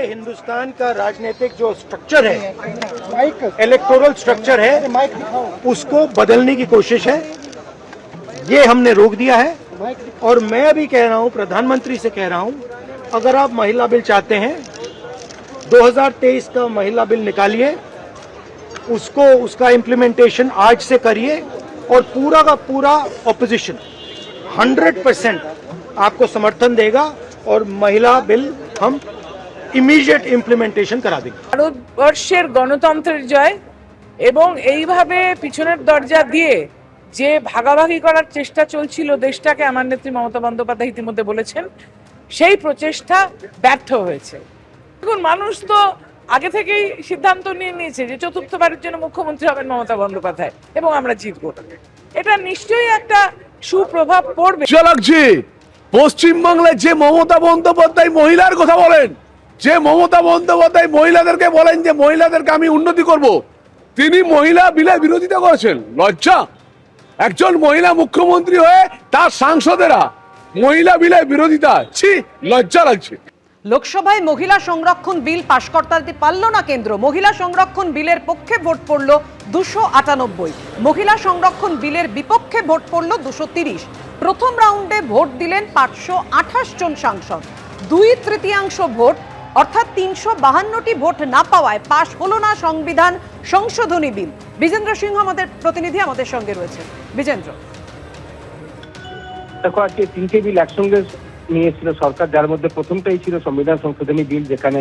हिंदुस्तान का राजनीतिक जो स्ट्रक्चर है, इलेक्टोरल स्ट्रक्चर है, उसको बदलने की कोशिश है। ये हमने रोक दिया है। और मैं अभी कह रहा हूं, प्रधानमंत्री से कह रहा हूं, अगर आप महिला बिल चाहते हैं 2023 का महिला बिल निकालिए, उसका इम्प्लीमेंटेशन आज से करिए और पूरा का पूरा ऑपोजिशन 100% आपको समर्थन देगा और महिला बिल हम ইমিডিয়েট ইমপ্লিমেন্টেশন করা দেবে। ভারতবর্ষের গণতন্ত্রের জয় এবং এইভাবে পিছনের দরজা দিয়ে যে ভাগাভাগি করার চেষ্টা চলছিল দেশটাকে, আমার নেত্রী মমতা বন্দ্যোপাধ্যায় ইতিমধ্যে বলেছেন, সেই প্রচেষ্টা ব্যর্থ হয়েছে। এখন মানুষ তো আগে থেকেই সিদ্ধান্ত নিয়ে নিয়েছে যে চতুর্থবারের জন্য মুখ্যমন্ত্রী হবেন মমতা বন্দ্যোপাধ্যায় এবং আমরা জিতব। এটা নিশ্চয়ই একটা সুপ্রভাব পড়বে। লাগছে পশ্চিমবাংলায় যে মমতা বন্দ্যোপাধ্যায় মহিলার কথা বলেন, যে মমতা বন্দ্যোপাধ্যায় মহিলাদেরকে বলেন যে মহিলাদেরকে আমি উন্নতি করব, তিনি মহিলা বিলের বিরোধিতা করেছেন। লজ্জা! একজন মহিলা মুখ্যমন্ত্রী হয়ে তার সাংসদেরা মহিলা বিলের বিরোধিতা, ছি, লজ্জা লাগছে। লোকসভায় মহিলা সংরক্ষণ বিল পাশ করতে পারল না কেন্দ্র। মহিলা সংরক্ষণ বিলের পক্ষে ভোট পড়ল 298, মহিলা সংরক্ষণ বিলের বিপক্ষে ভোট পড়ল 230। প্রথম রাউন্ডে ভোট দিলেন 528 জন সাংসদ। 2/3 ভোট অর্থাৎ 352টি ভোট না পাওয়ায় পাশ হলো না সংবিধান সংশোধনী বিল। বিজেন্দ্র সিংহ আমাদের প্রতিনিধি আমাদের সঙ্গে রয়েছে। বিজেন্দ্র, দেখো, আজকে 3টে বিল একসঙ্গে নিয়েছিল সরকার, যার মধ্যে প্রথমটাই ছিল সংবিধান সংশোধনী বিল, যেখানে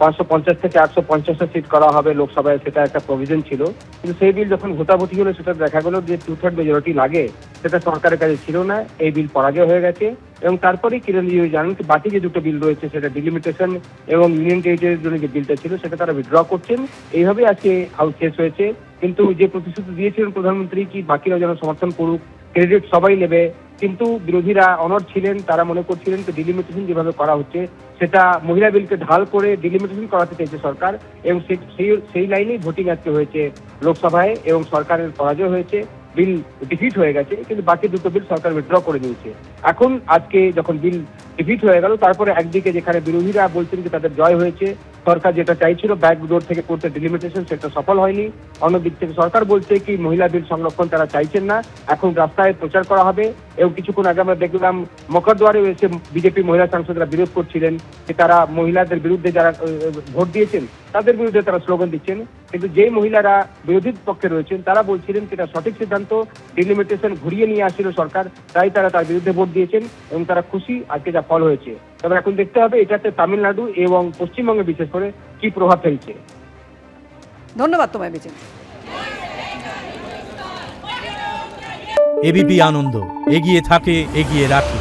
550 থেকে 850টা সিট করা হবে লোকসভায়, সেটা একটা প্রভিশন ছিল। কিন্তু সেই বিল যখন ভোটাভুটি হলো সেটা দেখা গেল যে 2/3 মেজরিটি লাগে, সেটা সরকারের কাছে ছিল না। এই বিল পরাজয় হয়ে গেছে। এবং তারপরেই কিরণ রিজিজু জানেন বাকি যে দুটো বিল রয়েছে, সেটা ডিলিমিটেশন এবং ইউনিয়ন টেরিটরির জন্য যে বিলটা ছিল সেটা তারা উইথড্র করছেন। এইভাবে আজকে হাউস শেষ হয়েছে। কিন্তু যে প্রতিশ্রুতি দিয়েছিলেন প্রধানমন্ত্রী কি বাকিরা যেন সমর্থন করুক, ক্রেডিট সবাই নেবে, কিন্তু বিরোধীরা অনড় ছিলেন। তারা মনে করছিলেন যে ডিলিমিটেশন যেভাবে করা হচ্ছে সেটা মহিলা বিলকে ঢাল করে ডিলিমিটেশন করাতে চাইছে সরকার, এবং সেই লাইনেই ভোটিং আজকে হয়েছে লোকসভায় এবং সরকারের পরাজয় হয়েছে, বিল ডিফিট হয়ে গেছে। কিন্তু বাকি দুটো বিল সরকার উইথড্র করে নিয়েছে। এখন আজকে যখন বিল ডিফিট হয়ে গেল, তারপরে একদিকে যেখানে বিরোধীরা বলছেন যে তাদের জয় হয়েছে, সরকার যেটা চাইছিল ব্যাকডোর থেকে করতে ডিলিমিটেশন, সেটা সফল হয়নি। অন্যদিক থেকে সরকার বলছে কি মহিলা বিল সংরক্ষণ তারা চাইছেন না, এখন রাস্তায় প্রচার করা হবে। এবং কিছুক্ষণ আগে আমরা দেখলাম মকরদুয়ারে এসে বিজেপি মহিলা সাংসদরা বিরোধ করছিলেন যে তারা মহিলাদের বিরুদ্ধে যারা ভোট দিয়েছেন তাদের বিরুদ্ধে তারা স্লোগান দিচ্ছেন। কিন্তু যেই মহিলারা বিরোধী পক্ষে রয়েছেন তারা বলছিলেন সেটা সঠিক সিদ্ধান্ত, ডিলিমিটেশন ঘুরিয়ে নিয়ে আসছিল সরকার, তাই তারা তার বিরুদ্ধে ভোট দিয়েছেন এবং তারা খুশি আজকে যা ফল হয়েছে। তবে এখন দেখতে হবে এটাতে তামিলনাড়ু এবং পশ্চিমবঙ্গে বিশেষ করে কি প্রভাব ফেলছে। ধন্যবাদ তোমায় বিজেন্দ্র। এবিপি আনন্দ, এগিয়ে থাকে, এগিয়ে রাখে।